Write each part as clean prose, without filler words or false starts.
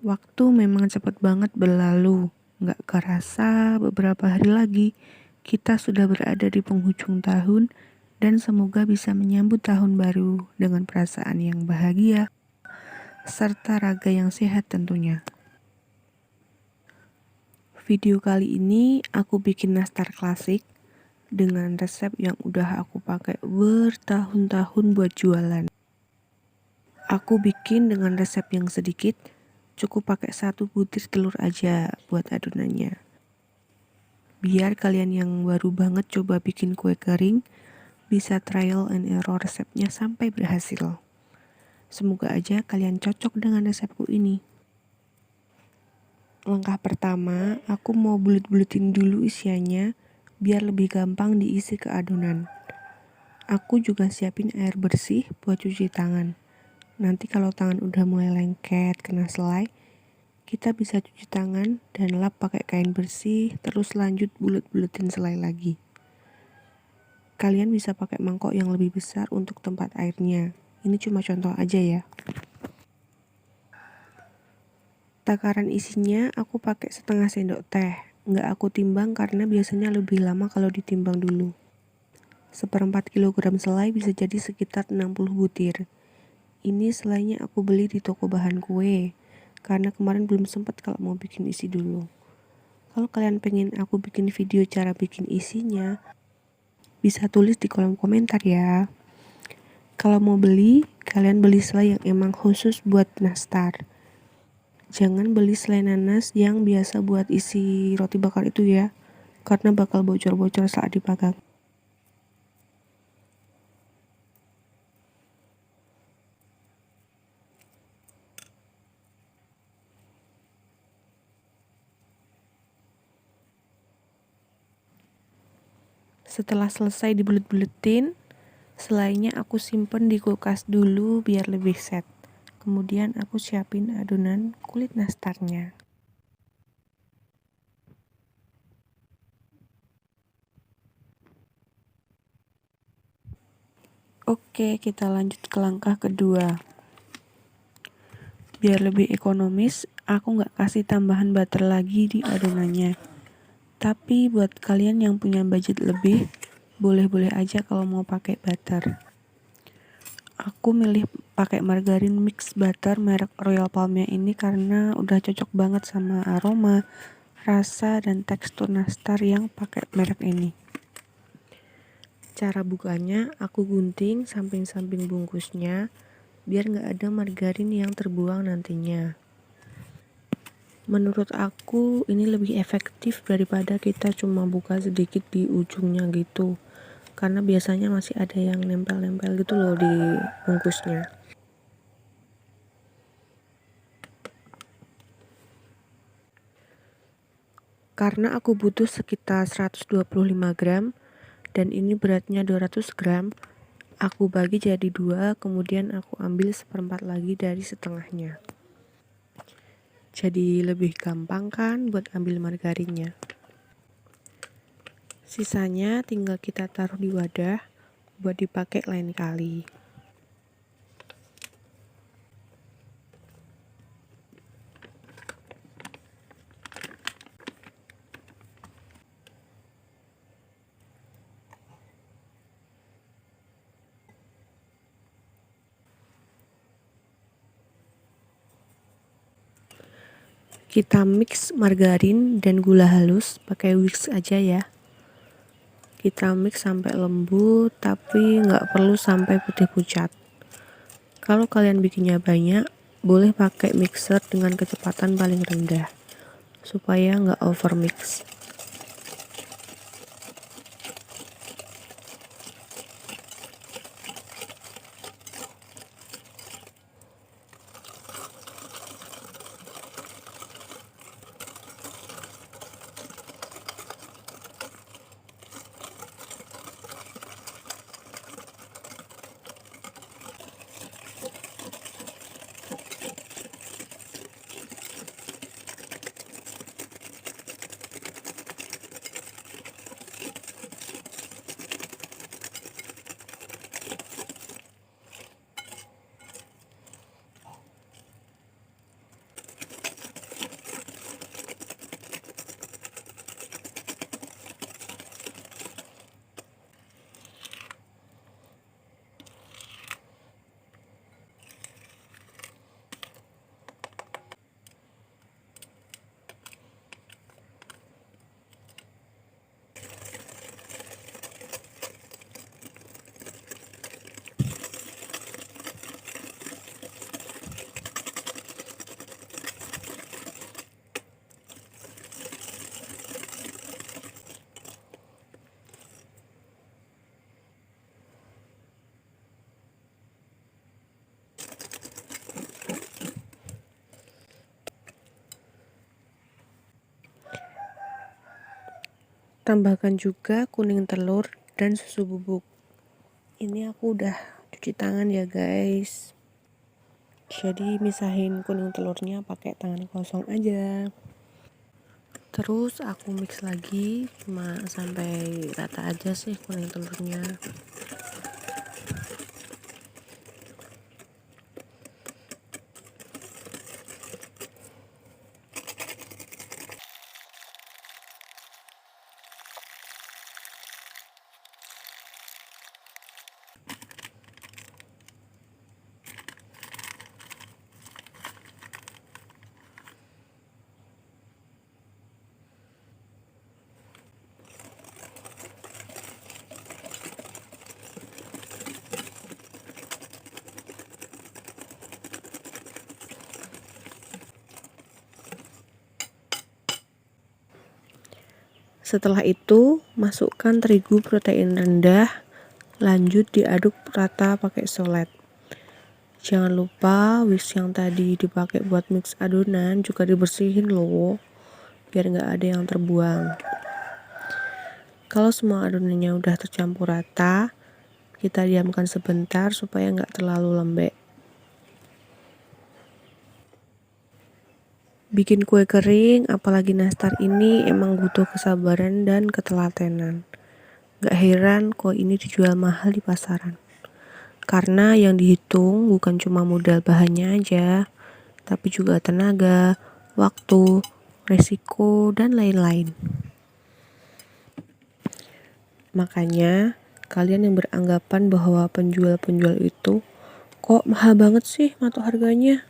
Waktu memang cepat banget berlalu. Nggak kerasa beberapa hari lagi, kita sudah berada di penghujung tahun dan semoga bisa menyambut tahun baru dengan perasaan yang bahagia, serta raga yang sehat tentunya. Video kali ini aku bikin nastar klasik dengan resep yang udah aku pakai bertahun-tahun buat jualan. Aku bikin dengan resep yang sedikit, cukup pakai 1 butir telur aja buat adonannya. Biar kalian yang baru banget coba bikin kue kering, bisa trial and error resepnya sampai berhasil. Semoga aja kalian cocok dengan resepku ini. Langkah pertama, aku mau bulet-buletin dulu isiannya, biar lebih gampang diisi ke adonan. Aku juga siapin air bersih buat cuci tangan. Nanti kalau tangan udah mulai lengket kena selai, kita bisa cuci tangan dan lap pakai kain bersih, terus lanjut bulet-buletin selai lagi. Kalian bisa pakai mangkok yang lebih besar untuk tempat airnya. Ini cuma contoh aja ya. Takaran isinya aku pakai setengah sendok teh. Nggak aku timbang karena biasanya lebih lama kalau ditimbang dulu. 1/4 kilogram selai bisa jadi sekitar 60 butir. Ini selainya aku beli di toko bahan kue, karena kemarin belum sempat kalau mau bikin isi dulu. Kalau kalian pengen aku bikin video cara bikin isinya, bisa tulis di kolom komentar ya. Kalau mau beli, kalian beli selai yang emang khusus buat nastar. Jangan beli selai nanas yang biasa buat isi roti bakar itu ya, karena bakal bocor-bocor saat dipanggang. Setelah selesai dibulet-buletin, selainya aku simpen di kulkas dulu biar lebih set. Kemudian aku siapin adonan kulit nastarnya. Oke, kita lanjut ke langkah kedua. Biar lebih ekonomis, aku nggak kasih tambahan butter lagi di adonannya. Tapi buat kalian yang punya budget lebih, boleh-boleh aja kalau mau pakai butter. Aku milih pakai margarin mix butter merek Royal Palmia ini karena udah cocok banget sama aroma, rasa, dan tekstur nastar yang pakai merek ini. Cara bukanya, aku gunting samping-samping bungkusnya biar nggak ada margarin yang terbuang nantinya. Menurut aku ini lebih efektif daripada kita cuma buka sedikit di ujungnya gitu, karena biasanya masih ada yang nempel-nempel gitu loh di bungkusnya. Karena aku butuh sekitar 125 gram dan ini beratnya 200 gram, aku bagi jadi 2, kemudian aku ambil 1/4 lagi dari setengahnya. Jadi lebih gampang kan buat ambil margarinnya. Sisanya tinggal kita taruh di wadah buat dipakai lain kali. Kita mix margarin dan gula halus pakai whisk aja ya. Kita mix sampai lembut, tapi nggak perlu sampai putih pucat. Kalau kalian bikinnya banyak, boleh pakai mixer dengan kecepatan paling rendah, supaya nggak over mix. Tambahkan juga kuning telur dan susu bubuk. Ini aku udah cuci tangan ya guys. Jadi misahin kuning telurnya pakai tangan kosong aja. Terus aku mix lagi cuma sampai rata aja sih kuning telurnya. Setelah itu, masukkan terigu protein rendah, lanjut diaduk rata pakai solet. Jangan lupa whisk yang tadi dipakai buat mix adonan juga dibersihin loh, biar nggak ada yang terbuang. Kalau semua adonannya udah tercampur rata, kita diamkan sebentar supaya nggak terlalu lembek. Bikin kue kering, apalagi nastar ini emang butuh kesabaran dan ketelatenan. Gak heran kue ini dijual mahal di pasaran. Karena yang dihitung bukan cuma modal bahannya aja, tapi juga tenaga, waktu, resiko, dan lain-lain. Makanya, kalian yang beranggapan bahwa penjual-penjual itu kok mahal banget sih matok harganya?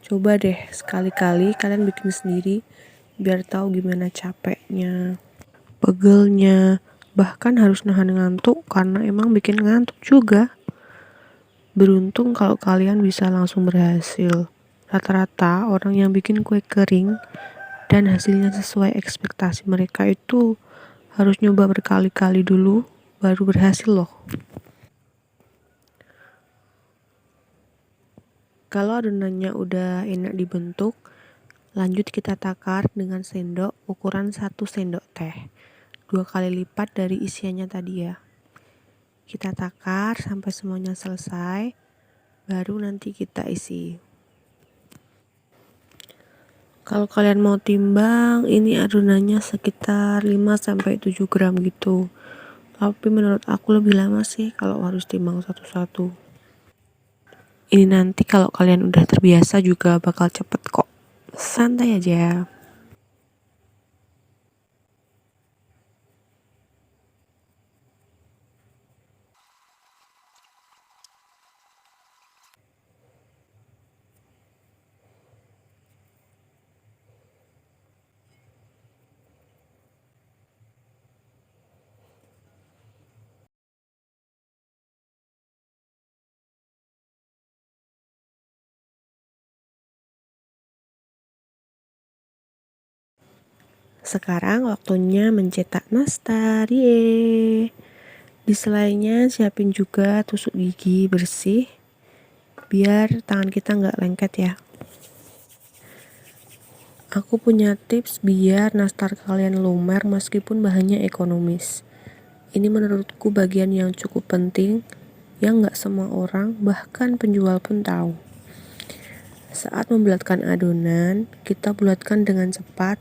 Coba deh sekali-kali kalian bikin sendiri biar tahu gimana capeknya, pegelnya, bahkan harus nahan ngantuk karena emang bikin ngantuk juga. Beruntung kalau kalian bisa langsung berhasil. Rata-rata orang yang bikin kue kering dan hasilnya sesuai ekspektasi mereka itu harus nyoba berkali-kali dulu baru berhasil loh. Kalau adonannya udah enak dibentuk, lanjut kita takar dengan sendok ukuran 1 sendok teh, 2 kali lipat dari isiannya tadi ya. Kita takar sampai semuanya selesai, baru nanti kita isi. Kalau kalian mau timbang, ini adonannya sekitar 5-7 gram gitu. Tapi menurut aku lebih lama sih kalau harus timbang satu-satu. Ini nanti kalau kalian udah terbiasa juga bakal cepet kok. Santai aja. Sekarang waktunya mencetak nastar. Yeay. Di selainya siapin juga tusuk gigi bersih biar tangan kita nggak lengket ya. Aku punya tips biar nastar kalian lumer meskipun bahannya ekonomis. Ini menurutku bagian yang cukup penting yang nggak semua orang bahkan penjual pun tahu. Saat membulatkan adonan, kita bulatkan dengan cepat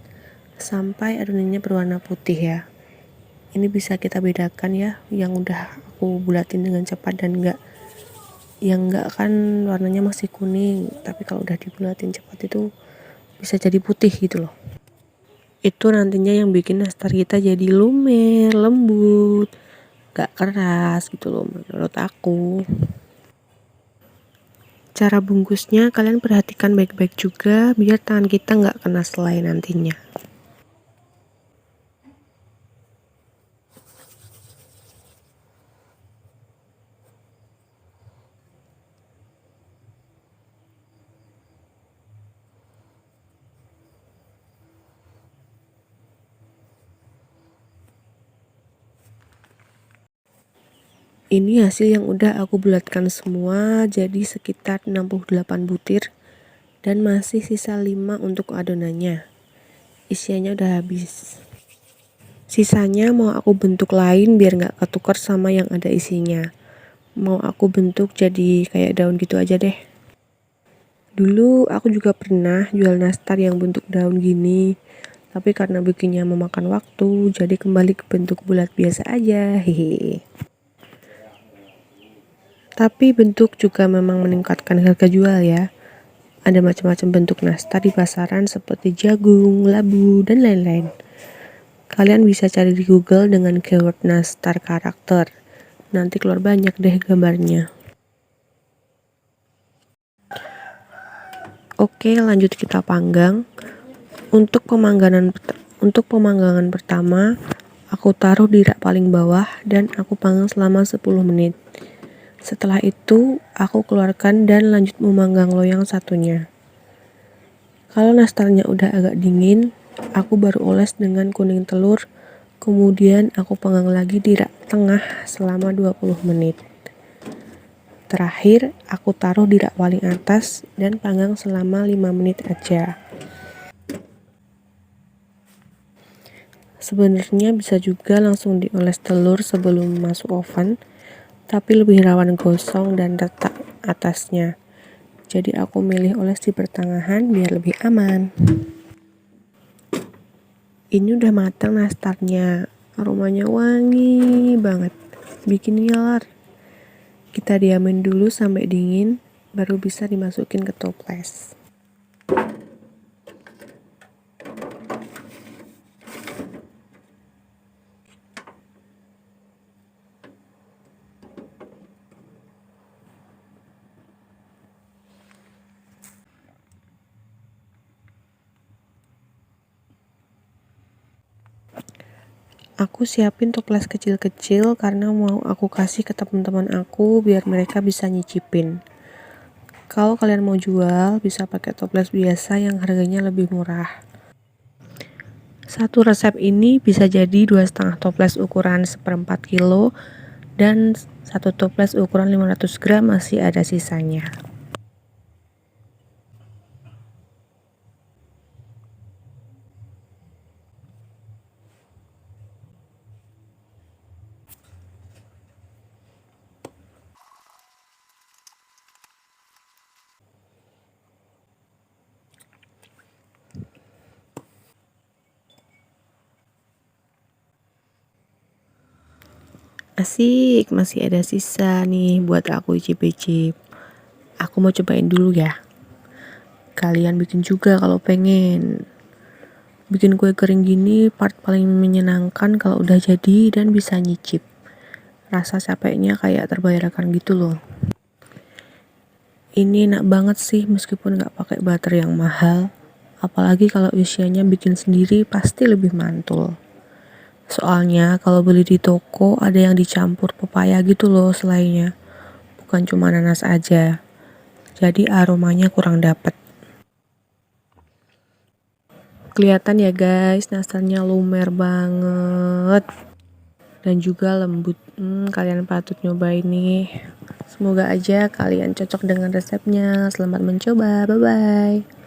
sampai adonannya berwarna putih ya. Ini bisa kita bedakan ya, yang udah aku bulatin dengan cepat dan yang enggak kan warnanya masih kuning, tapi kalau udah dibulatin cepat itu bisa jadi putih gitu loh. Itu nantinya yang bikin nastar kita jadi lumer, lembut, gak keras gitu loh menurut aku. Cara bungkusnya kalian perhatikan baik-baik juga biar tangan kita nggak kena selai nantinya. Ini hasil yang udah aku bulatkan semua, jadi sekitar 68 butir dan masih sisa 5 untuk adonannya. Isiannya udah habis. Sisanya mau aku bentuk lain biar nggak ketukar sama yang ada isinya. Mau aku bentuk jadi kayak daun gitu aja deh. Dulu aku juga pernah jual nastar yang bentuk daun gini, tapi karena bikinnya memakan waktu, jadi kembali ke bentuk bulat biasa aja. Hehe. Tapi bentuk juga memang meningkatkan harga jual ya. Ada macam-macam bentuk nastar di pasaran seperti jagung, labu, dan lain-lain. Kalian bisa cari di Google dengan keyword nastar karakter. Nanti keluar banyak deh gambarnya. Oke, lanjut kita panggang. Untuk pemanggangan pertama, aku taruh di rak paling bawah dan aku panggang selama 10 menit. Setelah itu, aku keluarkan dan lanjut memanggang loyang satunya. Kalau nastarnya udah agak dingin, aku baru oles dengan kuning telur, kemudian aku panggang lagi di rak tengah selama 20 menit. Terakhir, aku taruh di rak paling atas dan panggang selama 5 menit aja. Sebenarnya bisa juga langsung dioles telur sebelum masuk oven, tapi lebih rawan gosong dan retak atasnya. Jadi aku milih oles di pertengahan biar lebih aman. Ini udah matang nastarnya, aromanya wangi banget, bikin ngiler. Kita diamin dulu sampai dingin, baru bisa dimasukin ke toples. Aku siapin toples kecil-kecil karena mau aku kasih ke teman-teman aku biar mereka bisa nyicipin. Kalau kalian mau jual, bisa pakai toples biasa yang harganya lebih murah. Satu resep ini bisa jadi 2,5 toples ukuran 1/4 kilo dan 1 toples ukuran 500 gram masih ada sisanya. Asik, masih ada sisa nih buat aku icip-icip. Aku mau cobain dulu ya. Kalian bikin juga kalau pengen. Bikin kue kering gini part paling menyenangkan kalau udah jadi dan bisa nyicip. Rasa capeknya kayak terbayarkan gitu loh. Ini enak banget sih meskipun gak pakai butter yang mahal. Apalagi kalau isiannya bikin sendiri pasti lebih mantul. Soalnya kalau beli di toko ada yang dicampur pepaya gitu loh selainya. Bukan cuma nanas aja. Jadi aromanya kurang dapet. Kelihatan ya guys, nastarnya lumer banget. Dan juga lembut. Kalian patut nyobain nih. Semoga aja kalian cocok dengan resepnya. Selamat mencoba. Bye-bye.